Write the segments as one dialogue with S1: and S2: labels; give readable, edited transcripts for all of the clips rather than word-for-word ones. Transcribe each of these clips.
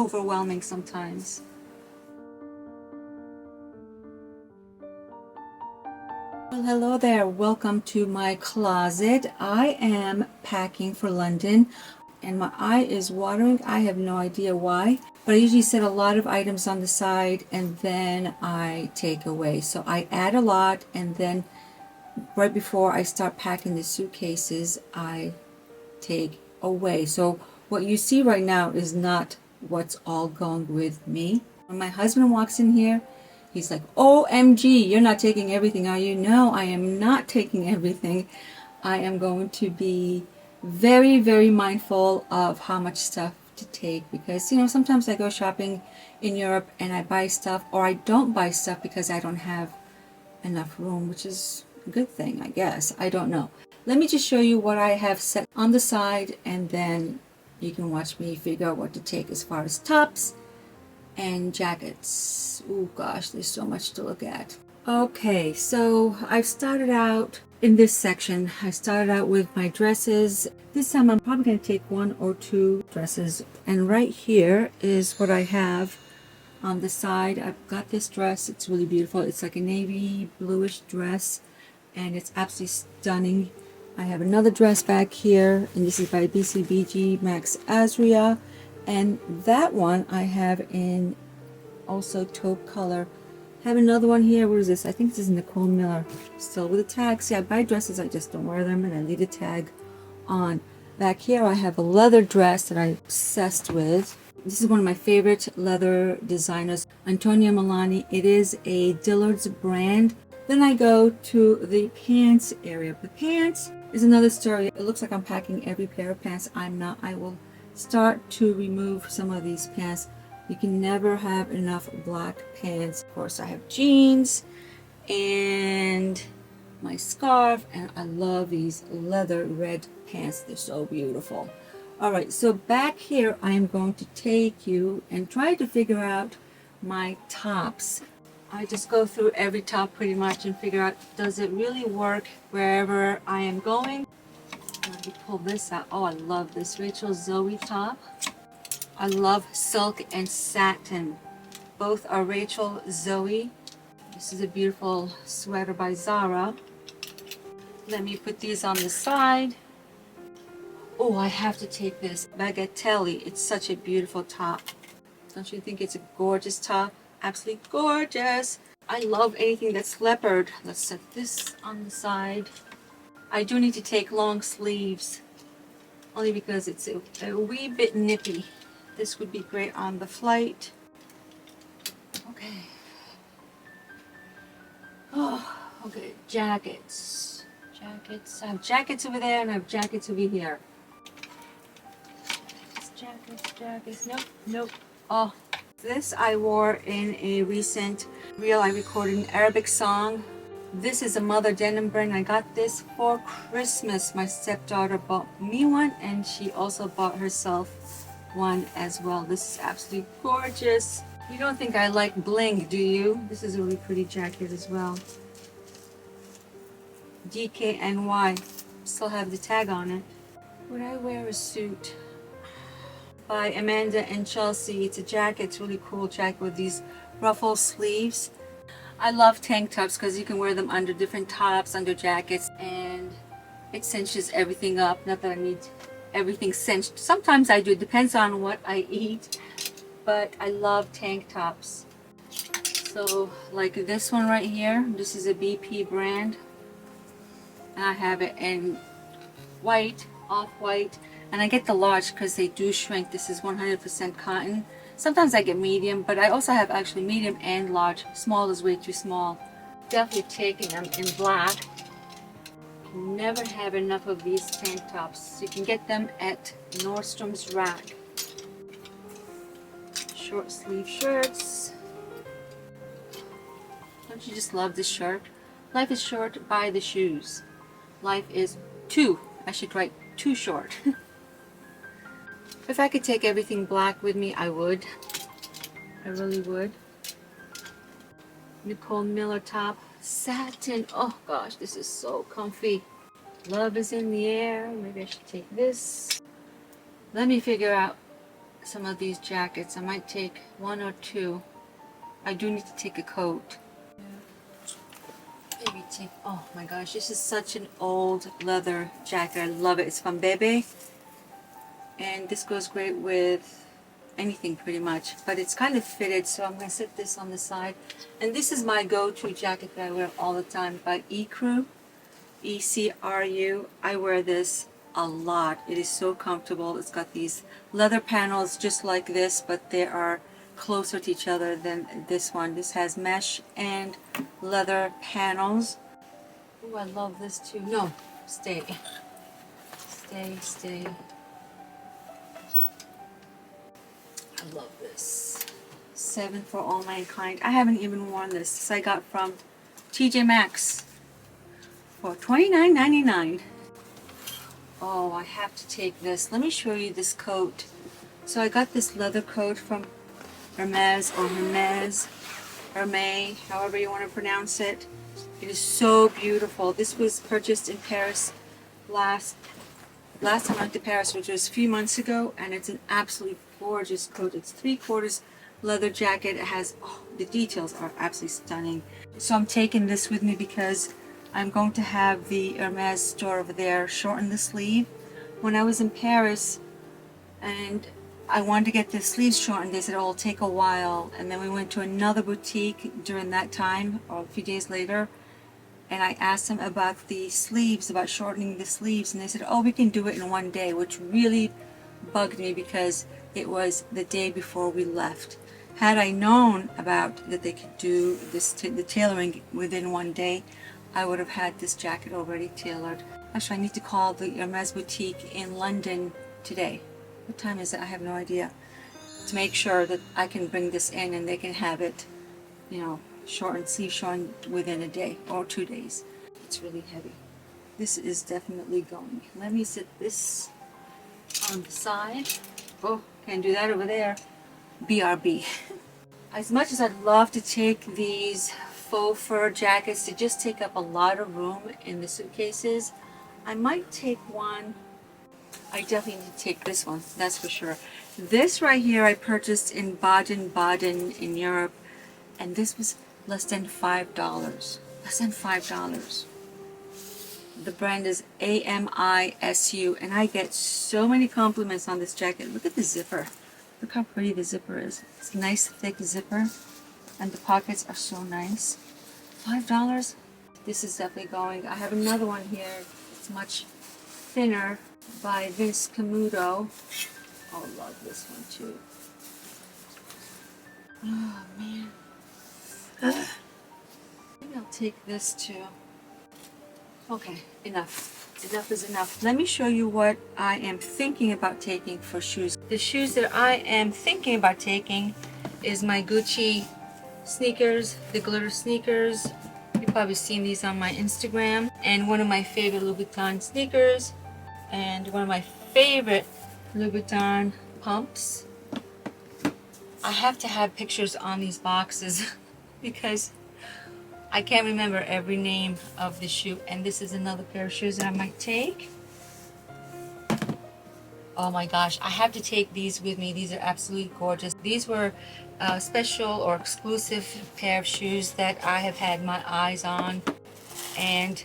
S1: overwhelming sometimes. Well, hello there. Welcome to my closet. I am packing for London and my eye is watering. I have no idea why, but I usually set a lot of items on the side and then I take away. So I add a lot, and then right before I start packing the suitcases, I take away. So what you see right now is not what's all going with me. When my husband walks in here, he's like, OMG, you're not taking everything, are you? No, I am not taking everything. I am going to be very, very mindful of how much stuff to take, because, you know, sometimes I go shopping in Europe and I buy stuff, or I don't buy stuff because I don't have enough room, which is a good thing, I guess. I don't know. Let me just show you what I have set on the side, and then you can watch me figure out what to take as far as tops and jackets. Oh gosh, there's so much to look at. Okay, so I've started out in this section. I started out with my dresses. This time I'm probably going to take one or two dresses, and right here is what I have on the side. I've got this dress. It's really beautiful. It's like a navy bluish dress, and it's absolutely stunning. I have another dress back here, and this is by BCBG Max Azria, and that one I have in also taupe color. I have another one here. What is this? I think this is Nicole Miller, still with a tag. See, I buy dresses, I just don't wear them, and I leave the tag on. Back here I have a leather dress that I'm obsessed with. This is one of my favorite leather designers, Antonio Milani. It is a Dillard's brand. Then I go to the pants area. The pants is another story. It looks like I'm packing every pair of pants. I'm not. I will start to remove some of these pants. You can never have enough black pants. Of course, I have jeans and my scarf, and I love these leather red pants. They're so beautiful. All right, so back here I am going to take you and try to figure out my tops. I just go through every top pretty much and figure out, does it really work wherever I am going? Let me pull this out. Oh, I love this Rachel Zoe top. I love silk and satin. Both are Rachel Zoe. This is a beautiful sweater by Zara. Let me put these on the side. Oh, I have to take this Bagatelle. It's such a beautiful top. Don't you think it's a gorgeous top? Absolutely gorgeous. I love anything that's leopard. Let's set this on the side. I do need to take long sleeves, only because it's a wee bit nippy. This would be great on the flight. Okay. Oh, okay. Jackets. Jackets. I have jackets over there and I have jackets over here. Jackets. Nope. Oh, this I wore in a recent reel I recorded an Arabic song. This is a Mother denim brand. I got this for Christmas. My stepdaughter bought me one, and she also bought herself one as well. This is absolutely gorgeous. You don't think I like bling, do you? This is a really pretty jacket as well. DKNY. Still have the tag on it. Would I wear a suit? By Amanda and Chelsea. It's a jacket. It's a really cool jacket with these ruffle sleeves. I love tank tops because you can wear them under different tops, under jackets, and it cinches everything up. Not that I need everything cinched. Sometimes I do. It depends on what I eat. But I love tank tops. So like this one right here. This is a BP brand. And I have it in white, off-white. And I get the large because they do shrink. This is 100% cotton. Sometimes I get medium, but I also have actually medium and large. Small is way too small. Definitely taking them in black. Never have enough of these tank tops. You can get them at Nordstrom's Rack. Short sleeve shirts. Don't you just love this shirt? Life is short, buy the shoes. Life is I should write too short. If I could take everything black with me, I would. I really would. Nicole Miller top. Satin. Oh gosh, this is so comfy. Love is in the air. Maybe I should take this. Let me figure out some of these jackets. I might take one or two. I do need to take a coat. Maybe take, oh my gosh, this is such an old leather jacket. I love it. It's from Bebe. And this goes great with anything pretty much. But it's kind of fitted, so I'm going to set this on the side. And this is my go-to jacket that I wear all the time by Ecru. E-C-R-U. I wear this a lot. It is so comfortable. It's got these leather panels just like this, but they are closer to each other than this one. This has mesh and leather panels. Oh, I love this too. No, stay. Stay. I love this. 7 for All Mankind. I haven't even worn this. This I got from TJ Maxx for $29.99. Oh, I have to take this. Let me show you this coat. So I got this leather coat from Hermes or Hermes, however you want to pronounce it. It is so beautiful. This was purchased in Paris last time I went to Paris, which was a few months ago, and it's an absolutely gorgeous coat. It's 3/4 leather jacket. It has, oh, the details are absolutely stunning. So I'm taking this with me because I'm going to have the Hermes store over there shorten the sleeve. When I was in Paris and I wanted to get the sleeves shortened, they said, oh, it'll take a while. And then we went to another boutique during that time, or a few days later, and I asked them about the sleeves, about shortening the sleeves, and they said, oh, we can do it in one day, which really bugged me because it was the day before we left. Had I known about that they could do this, the tailoring within one day, I would have had this jacket already tailored. Actually, I need to call the Hermes boutique in London today. What time is it? I have no idea. To make sure that I can bring this in and they can have it, you know, shortened, sleeve shortened within a day or 2 days. It's really heavy. This is definitely going. Let me sit this on the side. Oh, can't do that over there. BRB. As much as I'd love to take these faux fur jackets to just take up a lot of room in the suitcases, I might take one. I definitely need to take this one, that's for sure. This right here I purchased in Baden-Baden in Europe, and this was less than $5. Less than $5. The brand is AMISU, and I get so many compliments on this jacket. Look at the zipper. Look how pretty the zipper is. It's a nice thick zipper, and the pockets are so nice. $5? This is definitely going. I have another one here. It's much thinner by Vince Camuto. Oh, I love this one too. Oh man. Maybe I'll take this too. Okay, enough. Enough is enough. Let me show you what I am thinking about taking for shoes. The shoes that I am thinking about taking is my Gucci sneakers, the glitter sneakers. You've probably seen these on my Instagram. And one of my favorite Louboutin sneakers. And one of my favorite Louboutin pumps. I have to have pictures on these boxes because I can't remember every name of the shoe. And this is another pair of shoes that I might take. Oh my gosh, I have to take these with me. These are absolutely gorgeous. These were a special or exclusive pair of shoes that I have had my eyes on and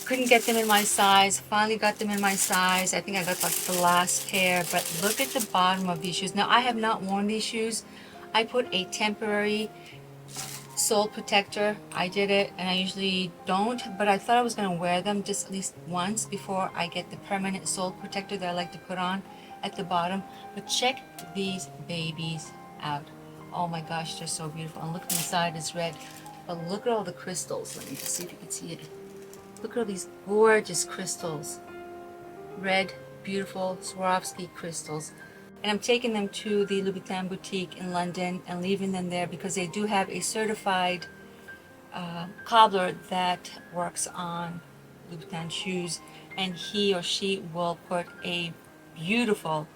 S1: couldn't get them in my size. Finally got them in my size. I think I got like the last pair, but look at the bottom of these shoes. Now I have not worn these shoes. I put a temporary sole protector. I did it, and I usually don't, but I thought I was going to wear them just at least once before I get the permanent sole protector that I like to put on at the bottom. But check these babies out. Oh my gosh, they're so beautiful. And look inside, it's red, but look at all the crystals. Let me just see if you can see it. Look at all these gorgeous crystals. Red, beautiful Swarovski crystals. And I'm taking them to the Louboutin boutique in London and leaving them there because they do have a certified cobbler that works on Louboutin shoes, and he or she will put a beautiful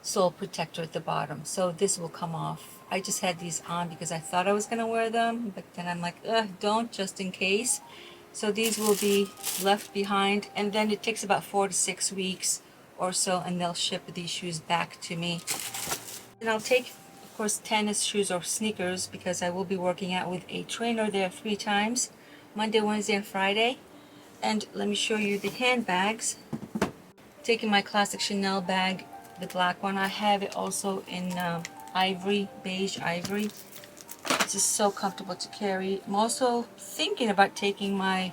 S1: sole protector at the bottom. So this will come off. I just had these on because I thought I was going to wear them, but then I'm like, don't, just in case. So these will be left behind, and then it takes about 4 to 6 weeks or so, and they'll ship these shoes back to me. And I'll take, of course, tennis shoes or sneakers because I will be working out with a trainer there 3 times, Monday, Wednesday, and Friday. And let me show you the handbags. Taking my classic Chanel bag, the black one. I have it also in ivory, beige ivory. This is so comfortable to carry. I'm also thinking about taking my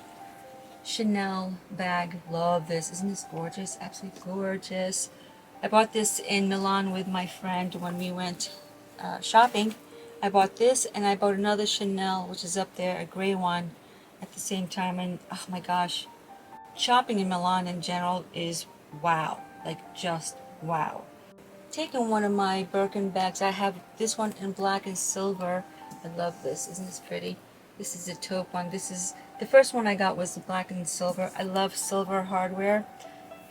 S1: Chanel bag. Love this. Isn't this gorgeous? Absolutely gorgeous. I bought this in Milan with my friend when we went shopping. I bought this and I bought another Chanel, which is up there, a gray one, at the same time. And oh my gosh, shopping in Milan in general is wow. Like just wow. Taking one of my Birkin bags. I have this one in black and silver. I love this. Isn't this pretty? This is a taupe one. This is the first one I got was the black and silver. I love silver hardware.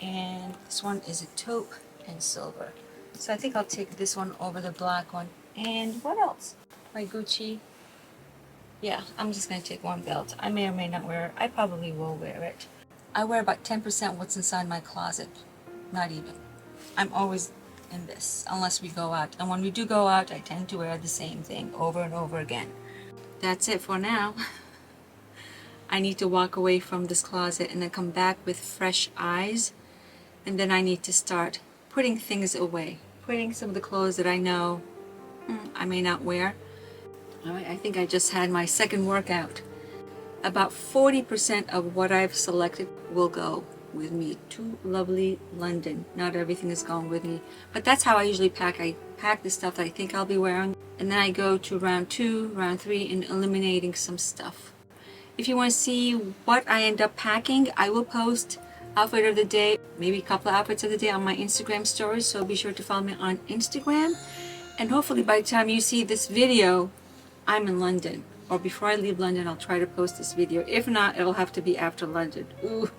S1: And this one is a taupe and silver. So I think I'll take this one over the black one. And what else? My Gucci. Yeah, I'm just going to take one belt. I may or may not wear it. I probably will wear it. I wear about 10% what's inside my closet. Not even. I'm always in this, unless we go out. And when we do go out, I tend to wear the same thing over and over again. That's it for now. I need to walk away from this closet and then come back with fresh eyes. And then I need to start putting things away. Putting some of the clothes that I know I may not wear. I think I just had my second workout. About 40% of what I've selected will go with me to lovely London. Not everything is going with me, but that's how I usually pack. I pack the stuff that I think I'll be wearing, and then I go to round 2, round 3, and eliminating some stuff. If you want to see what I end up packing, I will post outfit of the day, maybe a couple of outfits of the day on my Instagram stories, so be sure to follow me on Instagram. And hopefully by the time you see this video, I'm in London. Or before I leave London, I'll try to post this video. If not, it'll have to be after London. Ooh.